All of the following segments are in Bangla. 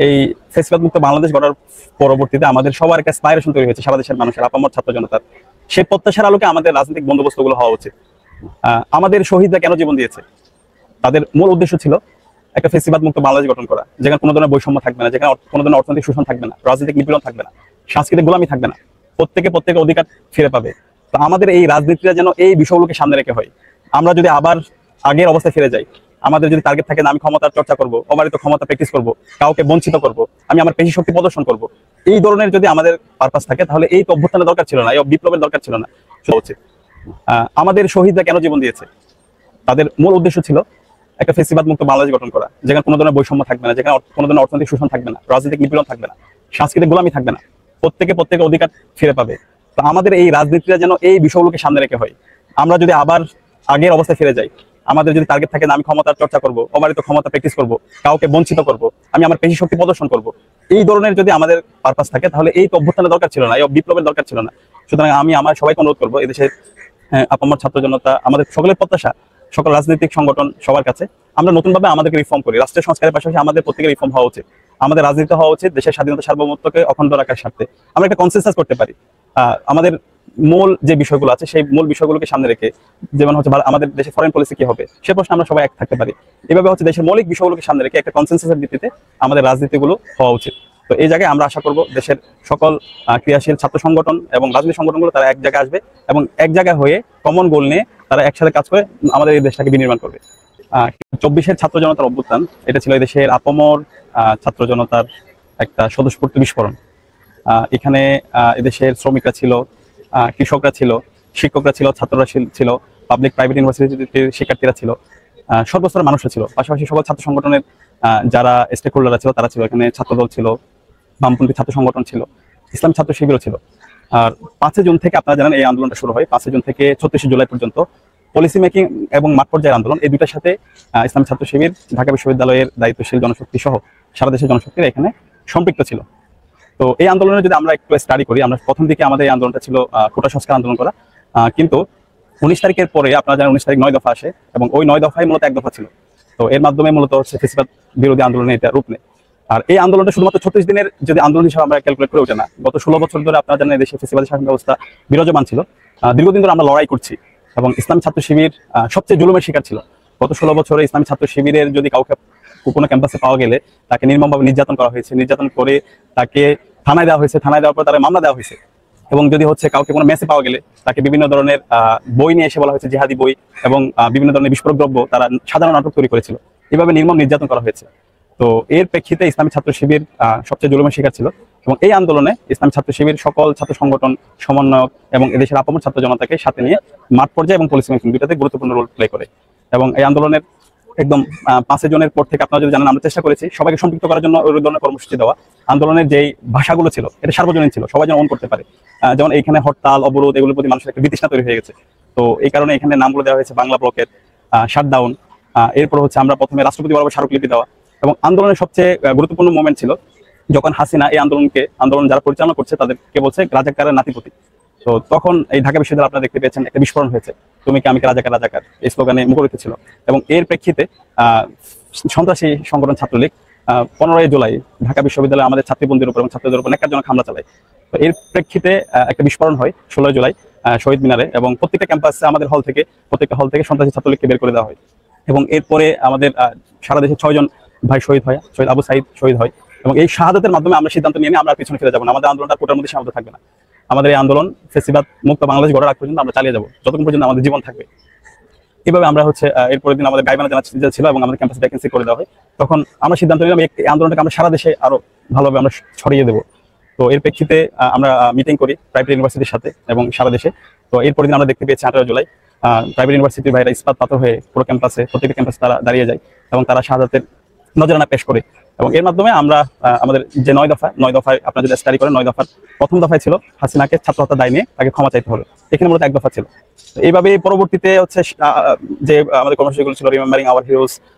এই ফেসিবাদ মুক্ত বাংলাদেশ গড়ার পরবর্তীতে আমাদের সবার একটা অ্যাসপাইরেশন তৈরি হয়েছে সারা দেশের মানুষের আপামর ছাত্র জনতার। সেই প্রত্যাশার আলোকে আমাদের রাজনৈতিক বন্দোবস্তগুলো হওয়া উচিত। আমাদের শহীদরা কেন জীবন দিয়েছে? তাদের মূল উদ্দেশ্য ছিল একটা ফেসিবাদ মুক্ত বাংলাদেশ গঠন করা, যেখানে কোনো ধরনের বৈষম্য থাকবে না, যেখানে কোনো ধরনের অর্থনৈতিক শোষণ থাকবে না, রাজনৈতিক নিপীড়ন থাকবে না, সাংস্কৃতিক গোলামি থাকবে না, প্রত্যেকের অধিকার ফিরে পাবে। তো আমাদের এই রাজনীতিটা যেন এই বিষয়গুলোকে সামনে রেখে হয়। আমরা যদি আবার আগের অবস্থায় ফিরে যাই, আমাদের যদি টার্গেট থাকে না আমি ক্ষমতার চর্চা করব, অবারিত ক্ষমতা প্র্যাকটিস করব, কাউকে বঞ্চিত করব, আমি আমার পেশি শক্তি প্রদর্শন করব, এই ধরনের যদি আমাদের পারপাস থাকে তাহলে এই তো অভ্যুত্থানের দরকার ছিল না, এই বিপ্লবের দরকার ছিল না। আমাদের শহীদরা কেন জীবন দিয়েছে? তাদের মূল উদ্দেশ্য ছিল একটা ফেসিবাদ মুক্ত বাংলাদেশ গঠন করা, যেখানে কোনো ধরনের বৈষম্য থাকবে না, যেখানে কোনো ধরনের অর্থনৈতিক শোষণ থাকবে না, রাজনৈতিক নিপীড়ন থাকবে না, সাংস্কৃতিক গোলামি থাকবে না, প্রত্যেকের অধিকার ফিরে পাবে। তো আমাদের এই রাজনীতিটা যেন এই বিষয়গুলোকে সামনে রেখে হয়। আমরা যদি আবার আগের অবস্থায় ফিরে যাই, আমাদের যদি টার্গেট থাকে না আমি ক্ষমতার চর্চা করব, অবারিত ক্ষমতা প্র্যাকটিস করব, কাউকে বঞ্চিত করব, আমি আমার পেশি শক্তি প্রদর্শন করব, এই ধরনের যদি আমাদের পারপাস থাকে তাহলে এই তো অভ্যুত্থানের দরকার ছিল না, এই বিপ্লবের দরকার ছিল না। সুতরাং আমি আমার সবাইকে অনুরোধ করবো, এদেশের আপামর ছাত্র জনতা, আমাদের সকলের প্রত্যাশা, সকল রাজনৈতিক সংগঠন সবার কাছে আমরা নতুনভাবে আমাদেরকে রিফর্ম করি। রাষ্ট্রের সংস্কারের পাশাপাশি আমাদের প্রত্যেকের রিফর্ম হওয়া উচিত। আমাদের রাজনীতি হওয়া উচিত দেশের স্বাধীনতা সার্বভৌমত্বকে অখণ্ড রাখার স্বার্থে। আমরা একটা কনসেনসাস করতে পারি। আমাদের মূল যে বিষয়গুলো আছে সেই মূল বিষয়গুলোকে সামনে রেখে, যেমন হচ্ছে আমাদের দেশের ফরেন পলিসি কি হবে সে প্রশ্নে আমরা সবাই এক থাকতে পারি। এভাবে হচ্ছে দেশের মৌলিক বিষয়গুলোকে সামনে রেখে একটা কনসেনসাসের ভিত্তিতে আমাদের রাজনীতিগুলো হওয়া উচিত। তো এই জায়গায় আমরা আশা করব দেশের সকল ক্রিয়াশীল ছাত্র সংগঠন এবং রাজনৈতিক সংগঠনগুলো তারা এক জায়গায় আসবে এবং এক জায়গায় হয়ে কমন গোল নিয়ে তারা একসাথে কাজ করে আমাদের এই দেশটাকে বিনির্মাণ করবে। 24-এর ছাত্র জনতার অভ্যুত্থান, এটা ছিল এই দেশের আপামর ছাত্র জনতার একটা স্বতঃস্ফূর্ত বিস্ফোরণ। এখানে এদেশের শ্রমিকরা ছিল, কৃষকরা ছিল, শিক্ষকরা ছিল, ছাত্ররা ছিল, পাবলিক প্রাইভেট ইউনিভার্সিটির শিক্ষার্থীরা ছিল, সর্বস্তরের মানুষরা ছিল, পাশাপাশি সকল ছাত্র সংগঠনের যারা স্টেক হোল্ডাররা ছিল তারা ছিল। এখানে ছাত্রদল ছিল, বামপন্থী ছাত্র সংগঠন ছিল, ইসলাম ছাত্র শিবিরও ছিল। আর 5 জুন থেকে আপনারা জানেন এই আন্দোলনটা শুরু হয়। 5 জুন থেকে 36 জুলাই পর্যন্ত পলিসি মেকিং এবং মাঠ পর্যায়ের আন্দোলন, এই দুটার সাথে ইসলাম ছাত্র শিবির, ঢাকা বিশ্ববিদ্যালয়ের দায়িত্বশীল জনশক্তি সহ সারা দেশের জনশক্তিরা এখানে সম্পৃক্ত ছিল। তো এই আন্দোলনে যদি আমরা একটু স্টাডি করি, আমরা প্রথম দিকে আমাদের এই আন্দোলনটা ছিল কোটা সংস্কার আন্দোলন করা, কিন্তু 19 তারিখের পরে আপনারা জানেন 19 তারিখ 9 দফা আসে এবং ওই 9 দফায় মূলত এক দফা ছিল। তো এর মাধ্যমে মূলত হচ্ছে ফেসিবাদ বিরোধী আন্দোলনে এটা রূপ নেয়। আর এই আন্দোলনটা শুধুমাত্র 36 দিনের যদি আন্দোলন হিসেবে আমরা ক্যালকুলেট করে ওঠে না, গত 16 বছর ধরে আপনারা জানেন দেশে ফেসিবাদী শাসন ব্যবস্থা বিরাজমান ছিল। দীর্ঘদিন ধরে আমরা লড়াই করছি এবং ইসলামী ছাত্র শিবির সবচেয়ে জুলুমের শিকার ছিল। গত 16 বছরে ইসলামী ছাত্র শিবিরের যদি কাউকে কোনো ক্যাম্পাসে পাওয়া গেলে তাকে নির্মমভাবে নির্যাতন করা হয়েছে, নির্যাতন করে তাকে থানায় দেওয়া হয়েছে, থানায় দেওয়ার পর তারা মামলা দেওয়া হয়েছে। এবং যদি হচ্ছে কাউকে কোনো মেসে পাওয়া গেলে তাকে বিভিন্ন ধরনের বই নিয়ে এসে বলা হয়েছে জিহাদি বই এবং বিভিন্ন ধরনের বিস্ফোরক দ্রব্য, তারা সাধারণ নাটক তৈরি করেছিল, এভাবে নির্মম নির্যাতন করা হয়েছে। তো এর প্রেক্ষিতে ইসলামী ছাত্র শিবির সবচেয়ে জুলুমের শিকার ছিল এবং এই আন্দোলনে ইসলামী ছাত্র শিবির সকল ছাত্র সংগঠন সমন্বয়ক এবং এদেশের আপামর ছাত্র জনতাকে সাথে নিয়ে মাঠ পর্যায়ে এবং পলিসি মেকিং দুটাতে গুরুত্বপূর্ণ রোল প্লে করে। এবং এই আন্দোলনের একদম 5 জনের পর থেকে আপনারা যদি জানেন আমরা চেষ্টা করেছি সবাইকে সম্পৃক্ত করার জন্য ওই ধরনের কর্মসূচি দেওয়া। আন্দোলনের যেই ভাষাগুলো ছিল এটা সার্বজনীন ছিল, সবাই যেন অন করতে পারে। যেমন এইখানে হরতাল, অবরোধ এগুলোর প্রতি মানুষের একটা বিতৃষ্ণা তৈরি হয়ে গেছে। তো এই কারণে এখানে নামগুলো দেওয়া হয়েছে বাংলা ব্লকের শাটডাউন, এরপর হচ্ছে আমরা প্রথমে রাষ্ট্রপতি বরাবর স্মারকলিপি দেওয়া। এবং আন্দোলনের সবচেয়ে গুরুত্বপূর্ণ মোমেন্ট ছিল যখন হাসিনা এই আন্দোলন যারা পরিচালনা করছে তাদেরকে বলছে রাজাকারের নাতিপতি। তো তখন এই ঢাকা বিশ্ববিদ্যালয় আপনারা দেখতে পেয়েছেন একটা বিস্ফোরণ হয়েছে, তুমি কি আমি কি রাজাকার রাজাকার, এই স্লোগানে মুখরিত ছিল। এবং এর প্রেক্ষিতে সন্ত্রাসী সংগঠন ছাত্রলীগ 15 জুলাই ঢাকা বিশ্ববিদ্যালয়ে আমাদের ছাত্রীবন্ধীর উপর এবং ছাত্রদের উপর নেককারজনক হামলা চালায়। তো এর প্রেক্ষিতে একটা বিস্ফোরণ হয় 16 জুলাই শহীদ মিনারে এবং প্রত্যেকটা ক্যাম্পাসে আমাদের প্রত্যেকটা হল থেকে সন্ত্রাসী ছাত্রলীগকে বের করে দেওয়া হয়। এবং এরপরে আমাদের সারা দেশে 6 জন ভাই শহীদ হয়, শহীদ আবু সাইদ শহীদ হয়। এবং এই শাহাদাতের মাধ্যমে আমরা সিদ্ধান্ত নিয়ে আমরা পিছনে ফিরে যাবো না, আমাদের আন্দোলনটা কোটার মধ্যে সীমাবদ্ধ থাকবে না। আমাদের এই আন্দোলন ফেসিবাদ মুক্ত বাংলাদেশ গড়ার আগ পর্যন্ত আমরা চালিয়ে যাবো, যতক্ষণ পর্যন্ত আমাদের জীবন থাকবে। এভাবে আমরা হচ্ছে এরপরের দিন আমাদের গাইবানা জানা ছিল এবং আমাদের ক্যাম্পাসে ভ্যাকেন্সি করে দেওয়া হয়। তখন আমরা সিদ্ধান্ত নিলাম এই আন্দোলনটাকে আমরা সারা দেশে আরো ভালোভাবে আমরা ছড়িয়ে দেবো। তো এর প্রেক্ষিতে আমরা মিটিং করি প্রাইভেট ইউনিভার্সিটির সাথে এবং সারা দেশে। তো এরপরের দিন আমরা দেখতে পেয়েছি 18 জুলাই প্রাইভেট ইউনিভার্সিটির ভাইরা ইস্পাত পাথর হয়ে পুরো ক্যাম্পাসে, প্রত্যেকটা ক্যাম্পাসে তারা দাঁড়িয়ে যায় এবং তারা শাহাদাতের নজরানা পেশ করে। এবং এর মাধ্যমে আমরা আমাদের যে 9 দফায় আপনারা যদি স্টাডি করেন, 9 দফার প্রথম দফায় ছিল হাসিনাকে ছাত্র হত্যা দায় নিয়ে তাকে ক্ষমা চাইতে হবে, এখানে মূলত এক দফা ছিল। এইভাবে পরবর্তীতে হচ্ছে যে আমাদের কর্মসূচিগুলো ছিল রিমেম্বারিং আওয়ার হিরোজ,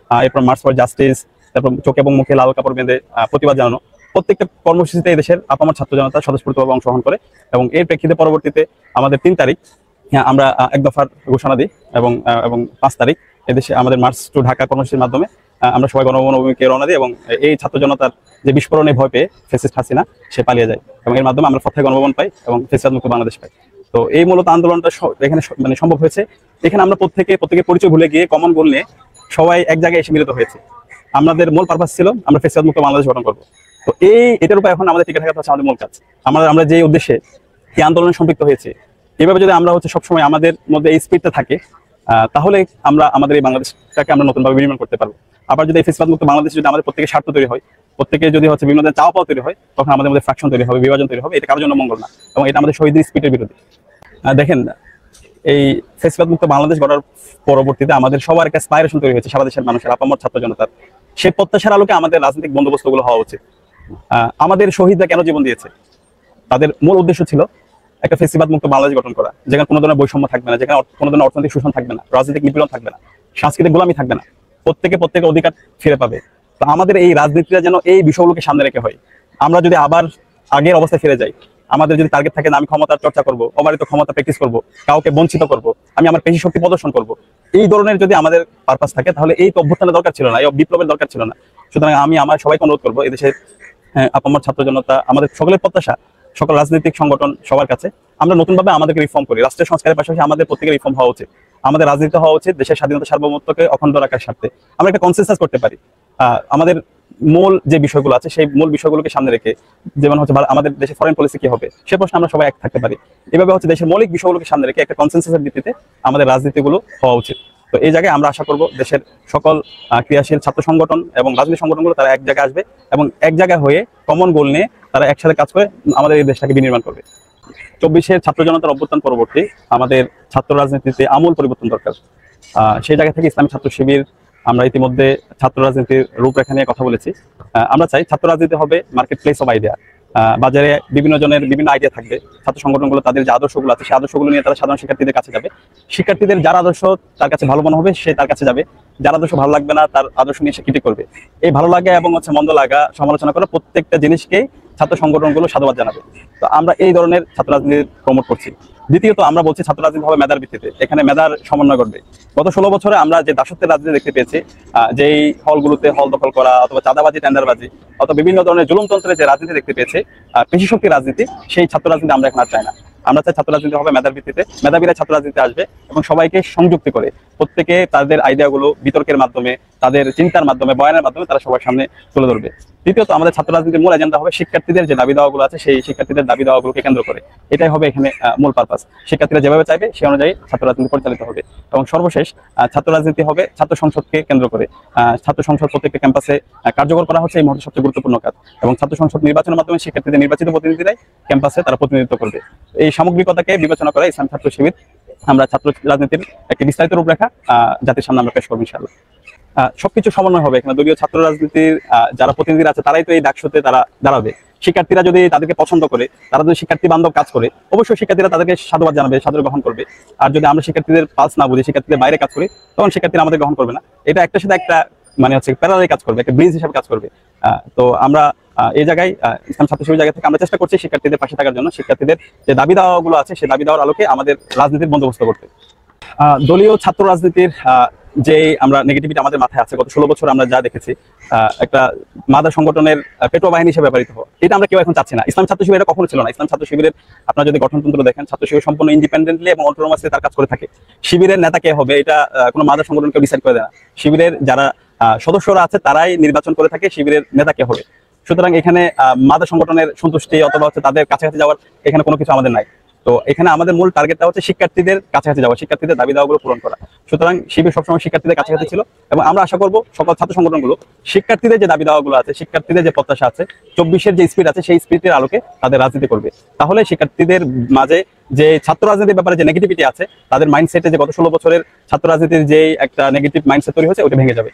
এরপর মার্চ ফর জাস্টিস, তারপর চোখে এবং মুখে লাল কাপড় বেঁধে প্রতিবাদ জানানো। প্রত্যেকটা কর্মসূচিতে এই দেশের আপামর ছাত্র জনতা স্বতঃস্ফূর্তভাবে অংশগ্রহণ করে। এবং এর প্রেক্ষিতে পরবর্তীতে আমাদের 3 তারিখ আমরা এক দফার ঘোষণা দিই এবং 5 তারিখ এদেশে আমাদের মার্চ টু ঢাকা কর্মসূচির মাধ্যমে আমরা সবাই গণভবনকে রওনা দিই এবং এই ছাত্র জনতার যে বিস্ফোরণে ভয় পেয়ে ফ্যাসিস্ট হাসিনা সে পালিয়ে যায় এবং এর মাধ্যমে আমরা ফথায় গণভবন পাই এবং ফ্যাসিবাদ মুক্ত বাংলাদেশ পাই। তো এই মূলত আন্দোলনটা এখানে মানে সম্ভব হয়েছে। এখানে আমরা প্রত্যেকের পরিচয় ভুলে গিয়ে কমন গোল নিয়ে সবাই এক জায়গায় এসে মিলিত হয়েছে। আমাদের মূল পারপাস ছিল আমরা ফ্যাসিবাদ মুক্ত বাংলাদেশ গঠন করবো। তো এটার উপর এখন আমাদের টিকে থাকা হচ্ছে আমাদের মূল কাজ। আমরা যে উদ্দেশ্যে এই আন্দোলনে সম্পৃক্ত হয়েছে, এভাবে যদি আমরা সবসময় আমাদের মধ্যে এই স্পিডটা থাকে, তাহলে আমরা আমাদের এই বাংলাদেশটাকে আমরা নতুনভাবে বিনির্মাণ করতে পারবো। আবার যদি এই ফ্যাসিবাদ মুক্ত বাংলাদেশ যদি আমাদের প্রত্যেকের স্বার্থ তৈরি হয়, প্রত্যেকে যদি বিভিন্ন ধরনের চাওয়া পাওয়া তৈরি হয়, তখন আমাদের মধ্যে ফ্র্যাকশন তৈরি হবে, বিভাজন তৈরি হবে। এটা কারোর জন্য মঙ্গল না এবং এটা আমাদের শহীদের স্পিডের বিরোধী। দেখেন, এই ফ্যাসিবাদ মুক্ত বাংলাদেশ গড়ার পরবর্তীতে আমাদের সবার একটা অ্যাসপাইরেশন তৈরি হয়েছে, সারা দেশের মানুষের, আপামর ছাত্র জনতার। সেই প্রত্যাশার আলোকে আমাদের রাজনৈতিক বন্দোবস্তগুলো হওয়া উচিত। আমাদের শহীদরা কেন জীবন দিয়েছে? তাদের মূল উদ্দেশ্য ছিল একটা ফ্যাসিবাদ মুক্ত বাংলাদেশ গঠন করা, যেখানে কোনো ধরনের বৈষম্য থাকবে না, যেখানে কোনো ধরনের অর্থনৈতিক শোষণ থাকবে না, রাজনৈতিক নিপীড়ন থাকবে না, সাংস্কৃতিক গোলামি থাকবে না, প্রত্যেকের অধিকার ফিরে পাবে। তো আমাদের এই রাজনীতিটা যেন এই বিষয়গুলোকে সামনে রেখে হয়। আমরা যদি আবার আগের অবস্থায় ফিরে যাই, আমাদের যদি টার্গেট থাকে না আমি ক্ষমতার চর্চা করবো, অবারিত ক্ষমতা প্র্যাকটিস করবো, কাউকে বঞ্চিত করবো, আমি আমার পেশি শক্তি প্রদর্শন করবো, এই ধরনের যদি আমাদের পারপাস থাকে, তাহলে এই তো অভ্যুত্থানের দরকার ছিল না, এই বিপ্লবের দরকার ছিল না। সুতরাং আমি আমার সবাইকে অনুরোধ করবো, এদেশের আপামর ছাত্র জনতা, আমাদের সকলের প্রত্যাশা, সকল রাজনৈতিক সংগঠন সবার কাছে, আমরা নতুনভাবে আমাদেরকে রিফর্ম করি। রাষ্ট্রের সংস্কারের পাশাপাশি আমাদের প্রত্যেকের রিফর্ম হওয়া উচিত। আমাদের রাজনীতি হওয়া উচিত দেশের স্বাধীনতা সার্বভৌমত্বকে অখণ্ড রাখার স্বার্থে। আমরা একটা কনসেনসাস করতে পারি। আমাদের মূল যে বিষয়গুলো আছে সেই মূল বিষয়গুলোকে সামনে রেখে, যেমন আমাদের দেশের ফরেন পলিসি কি হবে, সে প্রশ্নে আমরা সবাই এক থাকতে পারি। এভাবে দেশের মৌলিক বিষয়গুলোকে সামনে রেখে একটা কনসেনসাসের ভিত্তিতে আমাদের রাজনীতিগুলো হওয়া উচিত। তো এই জায়গায় আমরা আশা করব দেশের সকল ক্রিয়াশীল ছাত্র সংগঠন এবং রাজনৈতিক সংগঠনগুলো তারা এক জায়গায় আসবে এবং এক জায়গায় হয়ে কমন গোল নিয়ে তারা একসাথে কাজ করে আমাদের এই দেশটাকে বিনির্মাণ করবে। 24-এর ছাত্র জনতার অভ্যুত্থান পরবর্তী আমাদের ছাত্র রাজনীতিতে আমূল পরিবর্তন দরকার। সেই জায়গা থেকে ইসলামী ছাত্র শিবির আমরা ইতিমধ্যে ছাত্র রাজনীতির রূপরেখা নিয়ে কথা বলেছি। আমরা চাই ছাত্র রাজনীতি হবে মার্কেট প্লেস অফ আইডিয়া। বাজারে বিভিন্ন জনের বিভিন্ন আইডিয়া থাকবে, ছাত্র সংগঠনগুলো তাদের যে আদর্শগুলো আছে সেই আদর্শগুলো নিয়ে তারা সাধারণ শিক্ষার্থীদের কাছে যাবে। শিক্ষার্থীদের যার আদর্শ তার কাছে ভালো মনে হবে সে তার কাছে যাবে, যার আদর্শ ভালো লাগবে না তার আদর্শ নিয়ে সে ক্রিটিক করবে। এই ভালো লাগা এবং মন্দ লাগা সমালোচনা করা প্রত্যেকটা জিনিসকেই ছাত্র সংগঠনগুলো সাধুবাদ জানাবে। তো আমরা এই ধরনের ছাত্র রাজনীতি প্রমোট করছি। দ্বিতীয়ত আমরা বলছি ছাত্র রাজনীতি হবে মেধার ভিত্তিতে, এখানে মেধার সমন্বয় করবে। গত 16 বছরে আমরা যে দাসত্বের রাজনীতি দেখতে পেয়েছি, যেই হলগুলোতে হল দখল করা অথবা চাঁদাবাজি, টেন্ডারবাজি অথবা বিভিন্ন ধরনের জুলুমতন্ত্রের যে রাজনীতি দেখতে পেয়েছে, পেশি শক্তির রাজনীতি, সেই ছাত্র রাজনীতি আমরা এখন আর চাই না। আমরা চাই ছাত্র রাজনীতি হবে মেধার ভিত্তিতে, মেধাবীরা ছাত্র রাজনীতি আসবে এবং সবাইকে সংযুক্ত করে প্রত্যেকে তাদের আইডিয়াগুলো বিতর্কের মাধ্যমে, তাদের চিন্তার মাধ্যমে, বয়ানের মাধ্যমে তারা সবার সামনে তুলে ধরবে। তৃতীয়ত আমাদের ছাত্র রাজনীতির মূল এজেন্ডা হবে শিক্ষার্থীদের যে দাবি দাওয়াগুলো আছে সেই শিক্ষার্থীদের দাবি দাওয়াগুলোকে কেন্দ্র করে, এটাই হবে এখানে মূল পারপাস। শিক্ষার্থীরা যেভাবে চাইবে সেই অনুযায়ী ছাত্র রাজনীতি পরিচালিত হবে। এবং সর্বশেষ ছাত্র রাজনীতি হবে ছাত্র সংসদকে কেন্দ্র করে। ছাত্র সংসদ প্রত্যেকটা ক্যাম্পাসে কার্যকর করা হচ্ছে এই মুহূর্তে সবচেয়ে গুরুত্বপূর্ণ কাজ। এবং ছাত্র সংসদ নির্বাচনের মাধ্যমে শিক্ষার্থীদের নির্বাচিত প্রতিনিধিরাই ক্যাম্পাসে তারা প্রতিনিধিত্ব করবে। এই সামগ্রিকতাকে বিবেচনা করে ইসলামী ছাত্র শিবির আমরা ছাত্র রাজনীতির একটি বিস্তারিত রূপরেখা জাতির সামনে আমরা পেশ করবো ইনশাআল্লাহ। সবকিছু সমন্বয় হবে এখানে। দলীয় ছাত্র রাজনীতির যারা প্রতিনিধিরা আছে তারাই তো এই ডাকসুতে তারা দাঁড়াবে। শিক্ষার্থীরা যদি তাদেরকে পছন্দ করে, তারা যদি শিক্ষার্থী বান্ধব কাজ করে, অবশ্যই শিক্ষার্থীরা তাদেরকে সাধুবাদ জানাবে, সাদরে গ্রহণ করবে। আর যদি আমরা শিক্ষার্থীদের পালস না বুঝি, শিক্ষার্থীদের বাইরে কাজ করি, তখন শিক্ষার্থীরা আমাদের গ্রহণ করবে না। এটা একটার সাথে একটা প্যারালালি কাজ করবে, একটা ব্রিজ হিসাবে কাজ করবে। তো আমরা এই জায়গায় ইসলাম ছাত্র শিবির জায়গা থেকে আমরা চেষ্টা করছি শিক্ষার্থীদের পাশে থাকার জন্য, শিক্ষার্থীদের যে দাবি দাওয়াগুলো আছে সেই দাবি দাওয়ার আলোকে আমাদের রাজনীতির বন্দোবস্ত করতে। দলীয় ছাত্র রাজনীতির যে আমরা নেগেটিভিটি আমাদের মাথায় আছে, গত 16 বছর আমরা যা দেখেছি, একটা মাদা সংগঠনের পেটো বাহিনী হিসেবে ব্যবহৃত হওয়া, এটা আমরা কেউ এখন চাচ্ছি না। ইসলাম ছাত্র শিবির এটা কখনো ছিল না। ইসলাম ছাত্র শিবিরের আপনারা যদি গঠনতন্ত্র দেখেন, ছাত্র শিবির সম্পূর্ণ ইন্ডিপেন্ডেন্টলি এবং অটোনোমাসলি তার কাজ করে থাকে। শিবিরের নেতা কে হবে এটা কোনো মাদা সংগঠন কেউ ডিসাইড করে দেয় না। শিবিরের যারা সদস্যরা আছে তারাই নির্বাচন করে থাকে শিবিরের নেতা কে হবে। সুতরাং এখানে মাদা সংগঠনের সন্তুষ্টি অথবা তাদের কাছাকাছি যাওয়ার এখানে কোনো কিছু আমাদের নাই। তো এখানে আমাদের মূল টার্গেটটা হচ্ছে শিক্ষার্থীদের কাছাকাছি যাওয়া, শিক্ষার্থীদের দাবি দাওয়াগুলো পূরণ করা। সুতরাং শিবির সবসময় শিক্ষার্থীদের কাছাকাছি ছিল এবং আমরা আশা করব সকল ছাত্র সংগঠনগুলো শিক্ষার্থীদের যে দাবি দাওয়াগুলো আছে, শিক্ষার্থীদের যে প্রত্যাশা আছে, 24-এর যে স্পিরিট আছে সেই স্পিরিটের আলোকে তাদের রাজনীতি করবে। তাহলে শিক্ষার্থীদের মাঝে যে ছাত্র রাজনীতির ব্যাপারে যে নেগেটিভিটি আছে, তাদের মাইন্ডসেটে যে গত 16 বছরের ছাত্র রাজনীতির যে একটা নেগেটিভ মাইন্ডসেট তৈরি হয়েছে ওটা ভেঙে যাবে।